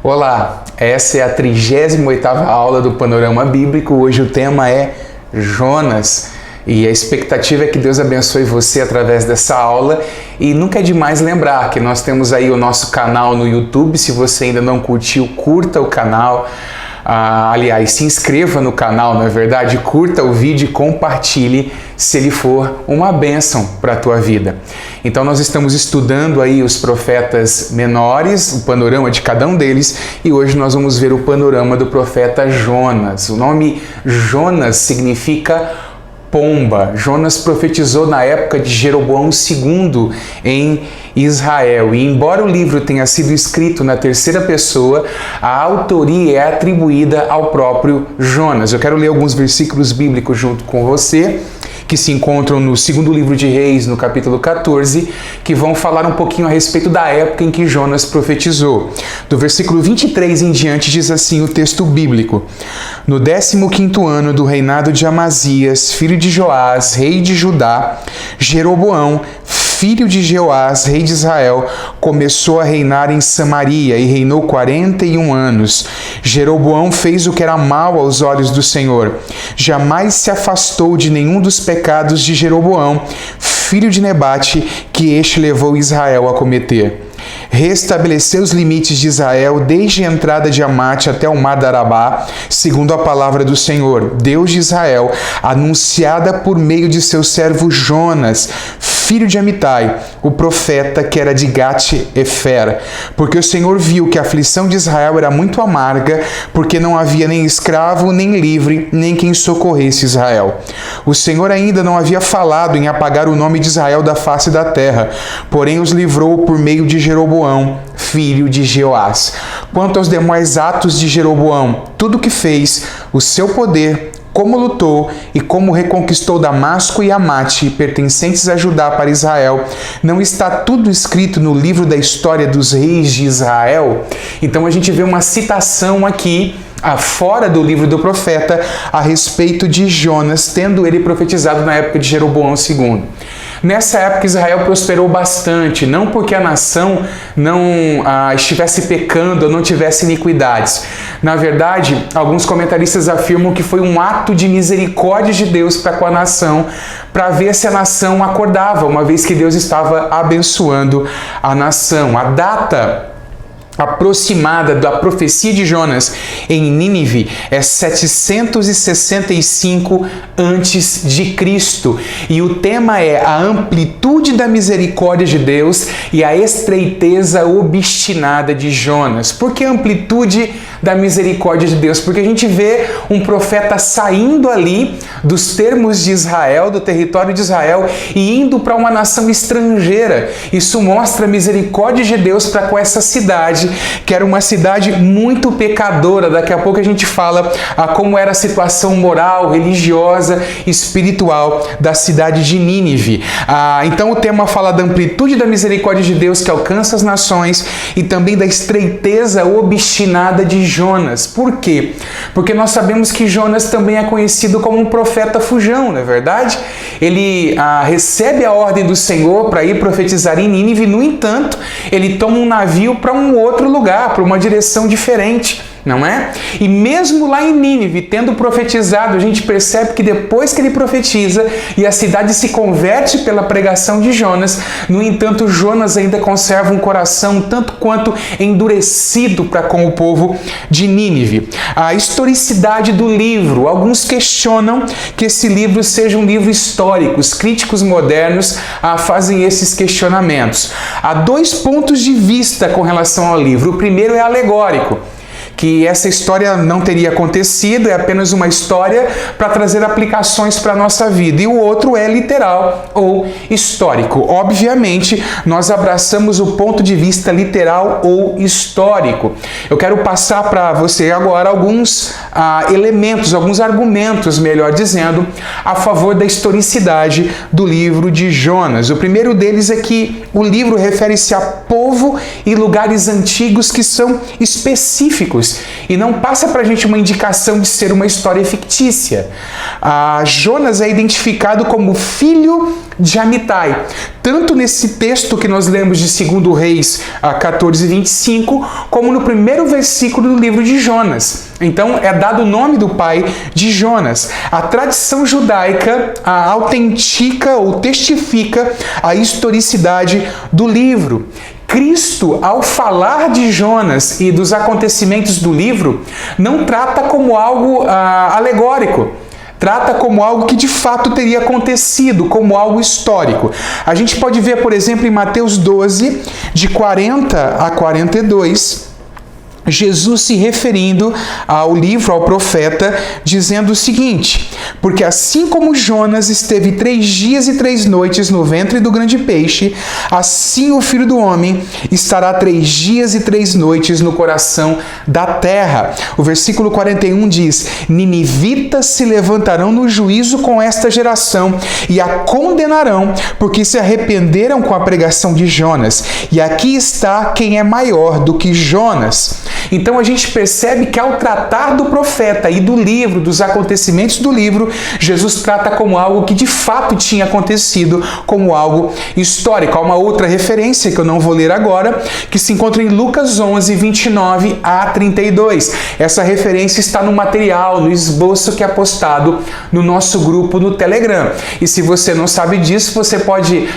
Olá, essa é a 38ª aula do Panorama Bíblico. Hoje o tema é Jonas e a expectativa é que Deus abençoe você através dessa aula. E nunca é demais lembrar que nós temos aí o nosso canal no YouTube. Se você ainda não curtiu, curta o canal. Aliás, se inscreva no canal, não é verdade? Curta o vídeo e compartilhe se ele for uma bênção para a tua vida. Então nós estamos estudando aí os profetas menores, o panorama de cada um deles, e hoje nós vamos ver o panorama do profeta Jonas. O nome Jonas significa pomba. Jonas profetizou na época de Jeroboão II em Israel. E embora o livro tenha sido escrito na terceira pessoa, a autoria é atribuída ao próprio Jonas. Eu quero ler alguns versículos bíblicos junto com você, que se encontram no segundo livro de Reis, no capítulo 14, que vão falar um pouquinho a respeito da época em que Jonas profetizou. Do versículo 23 em diante diz assim o texto bíblico: No 15º ano do reinado de Amazias, filho de Joás, rei de Judá, Jeroboão, filho de Jeoás, rei de Israel, começou a reinar em Samaria e reinou 41 anos. Jeroboão fez o que era mal aos olhos do Senhor. Jamais se afastou de nenhum dos pecados de Jeroboão, filho de Nebate, que este levou Israel a cometer. Restabeleceu os limites de Israel desde a entrada de Amate até o mar da Arabá, segundo a palavra do Senhor, Deus de Israel, anunciada por meio de seu servo Jonas, filho de Amitai, o profeta que era de Gat-Efer. Porque o Senhor viu que a aflição de Israel era muito amarga, porque não havia nem escravo, nem livre, nem quem socorresse Israel. O Senhor ainda não havia falado em apagar o nome de Israel da face da terra, porém os livrou por meio de Jeroboão, filho de Jeoás. Quanto aos demais atos de Jeroboão, tudo o que fez, o seu poder, como lutou e como reconquistou Damasco e Amate, pertencentes a Judá para Israel, não está tudo escrito no livro da história dos reis de Israel? Então a gente vê uma citação aqui, fora do livro do profeta, a respeito de Jonas, tendo ele profetizado na época de Jeroboão II. Nessa época Israel prosperou bastante, não porque a nação não estivesse pecando ou não tivesse iniquidades. Na verdade, alguns comentaristas afirmam que foi um ato de misericórdia de Deus para com a nação, para ver se a nação acordava, uma vez que Deus estava abençoando a nação. A data aproximada da profecia de Jonas em Nínive é 765 a.C. e o tema é a amplitude da misericórdia de Deus e a estreiteza obstinada de Jonas. Por que a amplitude da misericórdia de Deus? Porque a gente vê um profeta saindo ali dos termos de Israel, do território de Israel, e indo para uma nação estrangeira. Isso mostra a misericórdia de Deus para com essa cidade, que era uma cidade muito pecadora. Daqui a pouco a gente fala como era a situação moral, religiosa, espiritual da cidade de Nínive. Então o tema fala da amplitude da misericórdia de Deus que alcança as nações e também da estreiteza obstinada de Jonas. Por quê? Porque nós sabemos que Jonas também é conhecido como um profeta fujão, não é verdade? Ele recebe a ordem do Senhor para ir profetizar em Nínive, no entanto, ele toma um navio para um outro lugar, para uma direção diferente, não é? E mesmo lá em Nínive, tendo profetizado, a gente percebe que depois que ele profetiza e a cidade se converte pela pregação de Jonas, no entanto, Jonas ainda conserva um coração tanto quanto endurecido para com o povo de Nínive. A historicidade do livro. Alguns questionam que esse livro seja um livro histórico. Os críticos modernos fazem esses questionamentos. Há dois pontos de vista com relação ao livro. O primeiro é alegórico, que essa história não teria acontecido, é apenas uma história para trazer aplicações para a nossa vida. E o outro é literal ou histórico. Obviamente, nós abraçamos o ponto de vista literal ou histórico. Eu quero passar para você agora alguns elementos, alguns argumentos, melhor dizendo, a favor da historicidade do livro de Jonas. O primeiro deles é que o livro refere-se a povo e lugares antigos que são específicos Deus. E não passa para a gente uma indicação de ser uma história fictícia. Jonas é identificado como filho de Amitai, tanto nesse texto que nós lemos de 2 Reis 14:25, como no primeiro versículo do livro de Jonas. Então é dado o nome do pai de Jonas. A tradição judaica autentica ou testifica a historicidade do livro. Cristo, ao falar de Jonas e dos acontecimentos do livro, não trata como algo alegórico. Trata como algo que de fato teria acontecido, como algo histórico. A gente pode ver, por exemplo, em Mateus 12, de 40 a 42, Jesus se referindo ao livro, ao profeta, dizendo o seguinte: porque assim como Jonas esteve 3 dias e 3 noites no ventre do grande peixe, assim o Filho do Homem estará 3 dias e 3 noites no coração da terra. O versículo 41 diz: ninivitas se levantarão no juízo com esta geração e a condenarão, porque se arrependeram com a pregação de Jonas. E aqui está quem é maior do que Jonas. Então a gente percebe que ao tratar do profeta e do livro, dos acontecimentos do livro, Jesus trata como algo que de fato tinha acontecido, como algo histórico. Há uma outra referência que eu não vou ler agora, que se encontra em Lucas 11, 29 a 32. Essa referência está no material, no esboço que é postado no nosso grupo no Telegram. E se você não sabe disso, você pode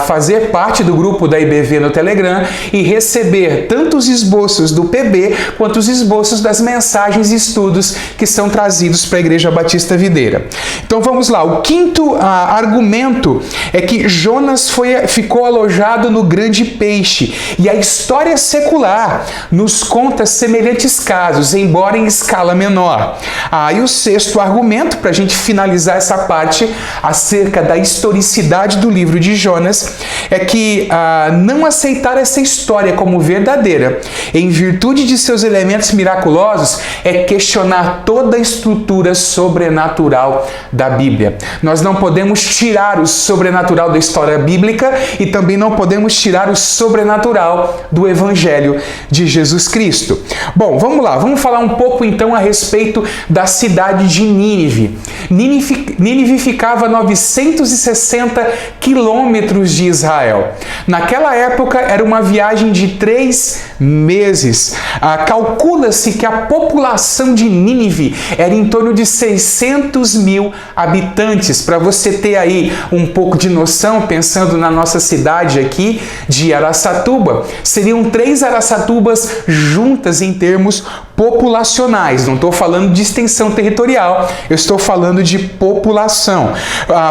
fazer parte do grupo da IBV no Telegram e receber tanto os esboços do PB quanto os esboços das mensagens e estudos que são trazidos para a Igreja Batista Videira. Então vamos lá. O quinto argumento é que Jonas ficou alojado no grande peixe. E a história secular nos conta semelhantes casos, embora em escala menor. E o sexto argumento, para a gente finalizar essa parte acerca da historicidade do livro de Jonas, é que não aceitar essa história como verdadeira, em virtude de seus elementos miraculosos, é questionar toda a estrutura sobrenatural da Bíblia. Nós não podemos tirar o sobrenatural da história bíblica e também não podemos tirar o sobrenatural do Evangelho de Jesus Cristo. Bom, vamos lá. Vamos falar um pouco então a respeito da cidade de Nínive. Nínive ficava a 960 quilômetros de Israel. Naquela época era uma viagem de 3 meses. Calcula-se que a população de Nínive era em torno de 600 mil habitantes. Para você ter aí um pouco de noção, pensando na nossa cidade aqui de Araçatuba, seriam 3 Araçatubas juntas em termos populacionais. Não estou falando de extensão territorial, eu estou falando de população.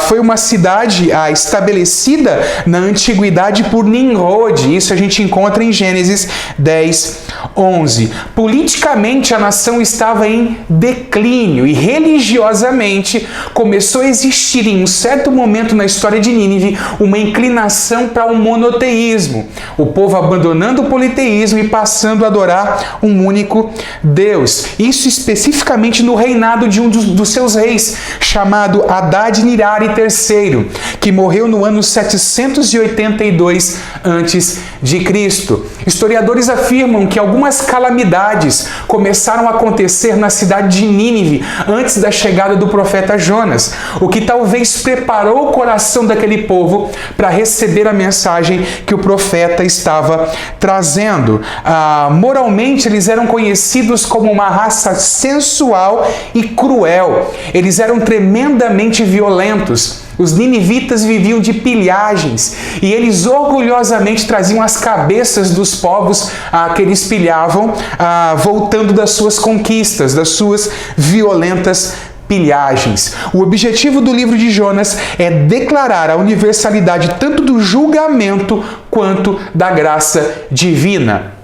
Foi uma cidade estabelecida na antiguidade por Nimrod. Isso a gente encontra em Gênesis 10, 11. Politicamente, a nação estava em declínio e religiosamente começou a existir em um certo momento na história de Nínive uma inclinação para o monoteísmo. O povo abandonando o politeísmo e passando a adorar um único Deus. Isso especificamente no reinado de um dos seus reis, chamado Adad-Nirari III, que morreu no ano 782 a.C. Historiadores afirmam que algumas calamidades começaram a acontecer na cidade de Nínive antes da chegada do profeta Jonas, o que talvez preparou o coração daquele povo para receber a mensagem que o profeta estava trazendo. Moralmente, eles eram conhecidos como uma raça sensual e cruel. Eles eram tremendamente violentos. Os ninivitas viviam de pilhagens e eles orgulhosamente traziam as cabeças dos povos que eles pilhavam, voltando das suas conquistas, das suas violentas pilhagens. O objetivo do livro de Jonas é declarar a universalidade tanto do julgamento quanto da graça divina.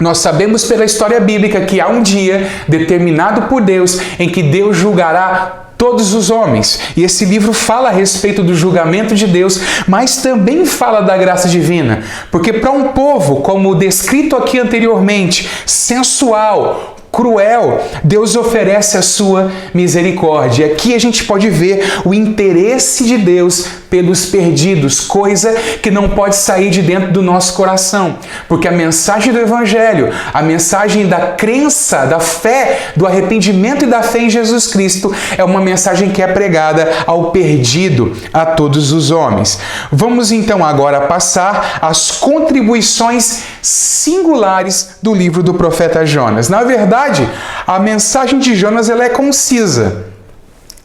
Nós sabemos pela história bíblica que há um dia determinado por Deus em que Deus julgará todos os homens. E esse livro fala a respeito do julgamento de Deus, mas também fala da graça divina. Porque para um povo, como descrito aqui anteriormente, sensual, cruel, Deus oferece a sua misericórdia. Aqui a gente pode ver o interesse de Deus pelos perdidos, coisa que não pode sair de dentro do nosso coração, porque a mensagem do Evangelho, a mensagem da crença, da fé, do arrependimento e da fé em Jesus Cristo é uma mensagem que é pregada ao perdido, a todos os homens. Vamos então agora passar às contribuições singulares do livro do profeta Jonas. Na verdade, a mensagem de Jonas ela é concisa.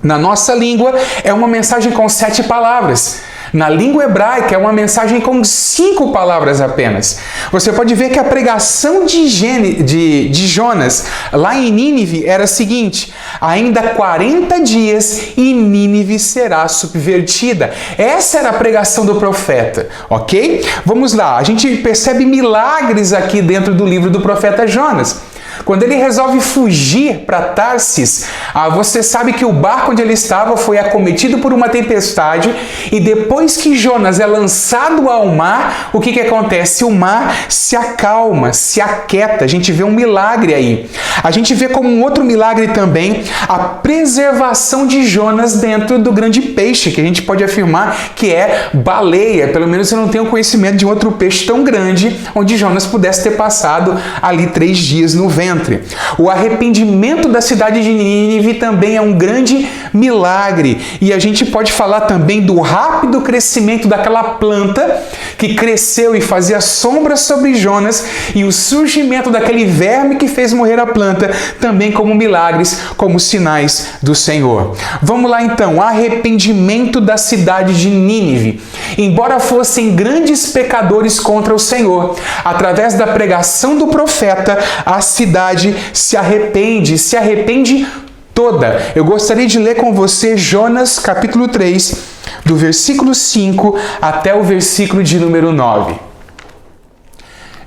Na nossa língua, é uma mensagem com 7 palavras. Na língua hebraica, é uma mensagem com 5 palavras apenas. Você pode ver que a pregação de Jonas, lá em Nínive, era a seguinte: ainda 40 dias e Nínive será subvertida. Essa era a pregação do profeta, ok? Vamos lá, a gente percebe milagres aqui dentro do livro do profeta Jonas. Quando ele resolve fugir para Tarsis, você sabe que o barco onde ele estava foi acometido por uma tempestade e depois que Jonas é lançado ao mar, o que acontece? O mar se acalma, se aquieta. A gente vê um milagre aí. A gente vê como um outro milagre também a preservação de Jonas dentro do grande peixe, que a gente pode afirmar que é baleia. Pelo menos eu não tenho conhecimento de outro peixe tão grande onde Jonas pudesse ter passado ali 3 dias no ventre. O arrependimento da cidade de Nínive também é um grande milagre. E a gente pode falar também do rápido crescimento daquela planta que cresceu e fazia sombra sobre Jonas e o surgimento daquele verme que fez morrer a planta também como milagres, como sinais do Senhor. Vamos lá então, arrependimento da cidade de Nínive. Embora fossem grandes pecadores contra o Senhor, através da pregação do profeta, a cidade se arrepende toda. Eu gostaria de ler com você Jonas capítulo 3, do versículo 5 até o versículo de número 9.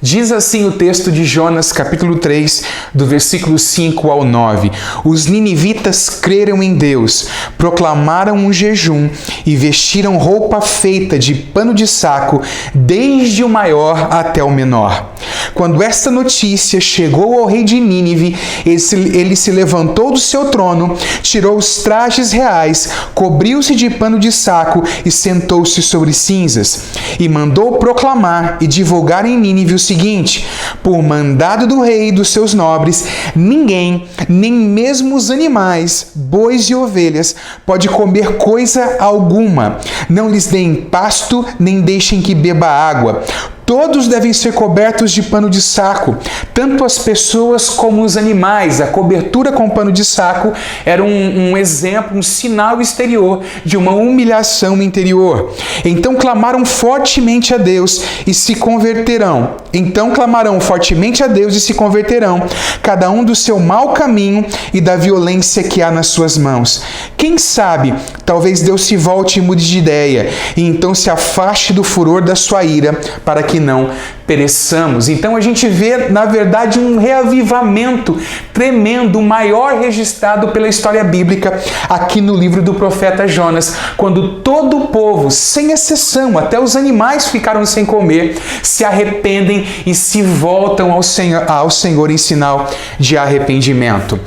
Diz assim o texto de Jonas, capítulo 3, do versículo 5 ao 9. Os ninivitas creram em Deus, proclamaram um jejum e vestiram roupa feita de pano de saco, desde o maior até o menor. Quando esta notícia chegou ao rei de Nínive, ele se levantou do seu trono, tirou os trajes reais, cobriu-se de pano de saco e sentou-se sobre cinzas. E mandou proclamar e divulgar em Nínive o seguinte: por mandado do rei e dos seus nobres, ninguém, nem mesmo os animais, bois e ovelhas, pode comer coisa alguma. Não lhes deem pasto, nem deixem que beba água. Todos devem ser cobertos de pano de saco, tanto as pessoas como os animais. A cobertura com pano de saco era um exemplo, um sinal exterior de uma humilhação interior. Então clamaram fortemente a Deus e se converterão. Cada um do seu mau caminho e da violência que há nas suas mãos. Quem sabe, talvez Deus se volte e mude de ideia, e então se afaste do furor da sua ira, para que não pereçamos. Então a gente vê, na verdade, um reavivamento tremendo, o maior registrado pela história bíblica aqui no livro do profeta Jonas, quando todo o povo, sem exceção, até os animais ficaram sem comer, se arrependem e se voltam ao Senhor em sinal de arrependimento.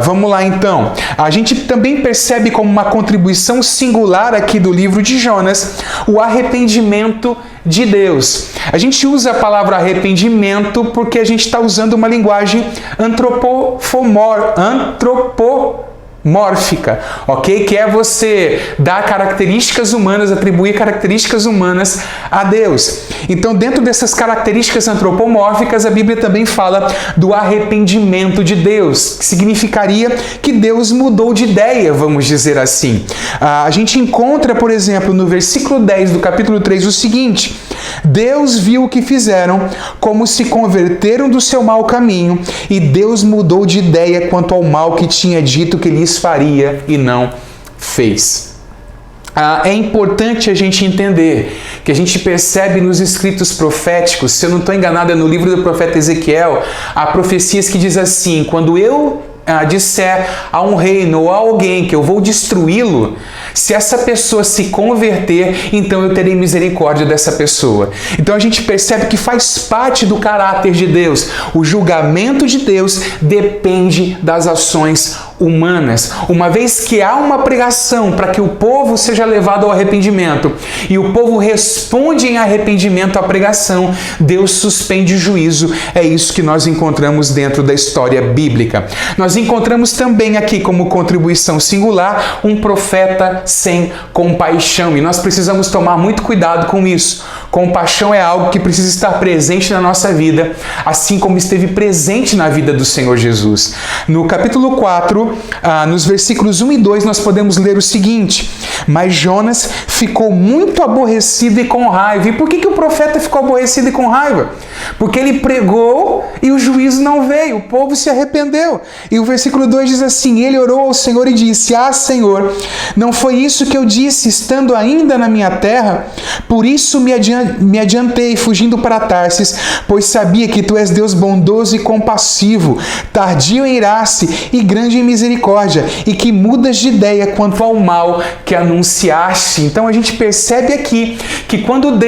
Vamos lá então. A gente também percebe como uma contribuição singular aqui do livro de Jonas o arrependimento de Deus. A gente usa a palavra arrependimento porque a gente está usando uma linguagem antropomórfica, ok? Que é você dar características humanas, atribuir características humanas a Deus. Então, dentro dessas características antropomórficas, a Bíblia também fala do arrependimento de Deus, que significaria que Deus mudou de ideia, vamos dizer assim. A gente encontra, por exemplo, no versículo 10 do capítulo 3, o seguinte: Deus viu o que fizeram, como se converteram do seu mau caminho, e Deus mudou de ideia quanto ao mal que tinha dito que lhes faria e não fez. É importante a gente entender que a gente percebe nos escritos proféticos, se eu não estou enganado, é no livro do profeta Ezequiel, há profecias que diz assim: quando eu disser a um reino ou a alguém que eu vou destruí-lo, se essa pessoa se converter, então eu terei misericórdia dessa pessoa. Então a gente percebe que faz parte do caráter de Deus. O julgamento de Deus depende das ações humanas. Uma vez que há uma pregação para que o povo seja levado ao arrependimento e o povo responde em arrependimento à pregação, Deus suspende o juízo. É isso que nós encontramos dentro da história bíblica. Nós encontramos também aqui como contribuição singular um profeta sem compaixão, e nós precisamos tomar muito cuidado com isso. Compaixão é algo que precisa estar presente na nossa vida, assim como esteve presente na vida do Senhor Jesus. No capítulo 4, nos versículos 1 e 2, nós podemos ler o seguinte: mas Jonas ficou muito aborrecido e com raiva. E por que o profeta ficou aborrecido e com raiva? Porque ele pregou e o juízo não veio, o povo se arrependeu. E o versículo 2 diz assim: ele orou ao Senhor e disse: ah, Senhor, não foi isso que eu disse estando ainda na minha terra? Por isso me adiantei, fugindo para Tarsis, pois sabia que tu és Deus bondoso e compassivo, tardio em irar-se e grande em misericórdia, e que mudas de ideia quanto ao mal que anunciaste. Então a gente percebe aqui que quando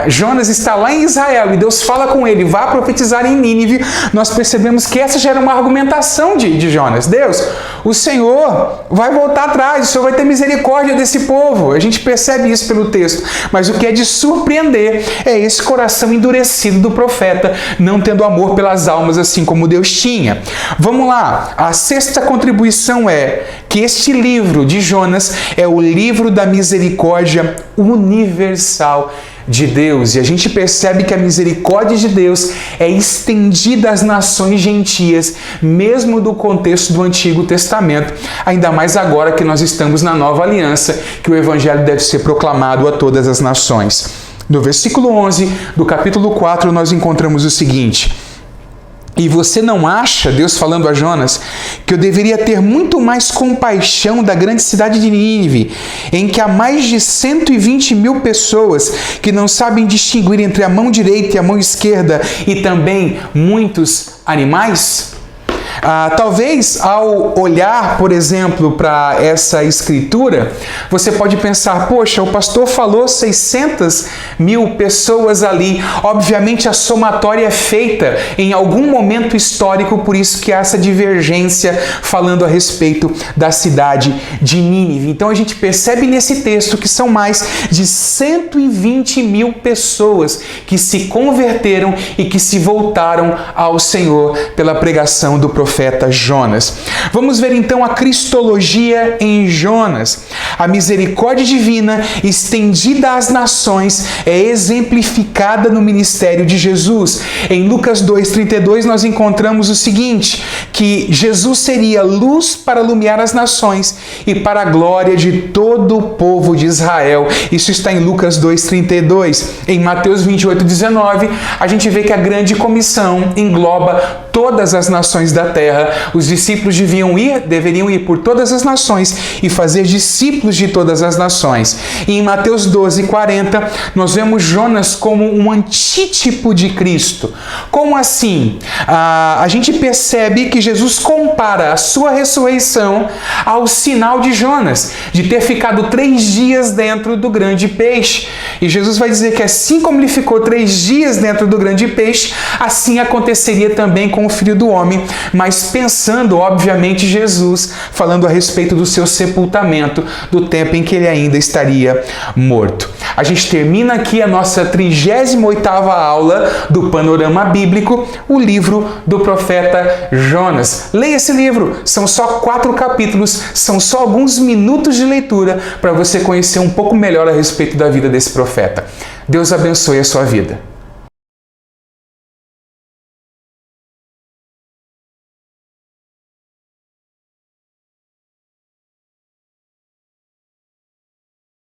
Jonas está lá em Israel e Deus fala com ele, vá profetizar em Nínive, nós percebemos que essa já era uma argumentação de Jonas. Deus, o Senhor vai voltar atrás, o Senhor vai ter misericórdia desse povo. A gente percebe isso pelo texto, mas o que é de surpreender é esse coração endurecido do profeta, não tendo amor pelas almas assim como Deus tinha. Vamos lá, a sexta contribuição é que este livro de Jonas é o livro da misericórdia universal de Deus, e a gente percebe que a misericórdia de Deus é estendida às nações gentias, mesmo do contexto do Antigo Testamento, ainda mais agora que nós estamos na nova aliança, que o Evangelho deve ser proclamado a todas as nações. No versículo 11 do capítulo 4, nós encontramos o seguinte: e você não acha, Deus falando a Jonas, que eu deveria ter muito mais compaixão da grande cidade de Nínive, em que há mais de 120 mil pessoas que não sabem distinguir entre a mão direita e a mão esquerda, e também muitos animais? Talvez ao olhar, por exemplo, para essa escritura, você pode pensar: poxa, o pastor falou 600 mil pessoas ali. Obviamente a somatória é feita em algum momento histórico, por isso que há essa divergência falando a respeito da cidade de Nínive. Então a gente percebe nesse texto que são mais de 120 mil pessoas que se converteram e que se voltaram ao Senhor pela pregação do profeta Jonas. Vamos ver então a cristologia em Jonas. A misericórdia divina estendida às nações é exemplificada no ministério de Jesus. Em Lucas 2,32 nós encontramos o seguinte, que Jesus seria luz para iluminar as nações e para a glória de todo o povo de Israel. Isso está em Lucas 2,32. Em Mateus 28,19 a gente vê que a grande comissão engloba todas as nações da terra. Os discípulos deveriam ir por todas as nações e fazer discípulos de todas as nações. E em Mateus 12,40, nós vemos Jonas como um antítipo de Cristo. Como assim? A gente percebe que Jesus compara a sua ressurreição ao sinal de Jonas, de ter ficado 3 dias dentro do grande peixe. E Jesus vai dizer que assim como ele ficou 3 dias dentro do grande peixe, assim aconteceria também com o Filho do Homem, mas pensando, obviamente, Jesus falando a respeito do seu sepultamento, do tempo em que ele ainda estaria morto. A gente termina aqui a nossa 38ª aula do Panorama Bíblico, o livro do profeta Jonas. Leia esse livro, são só 4 capítulos, são só alguns minutos de leitura para você conhecer um pouco melhor a respeito da vida desse profeta. Deus abençoe a sua vida.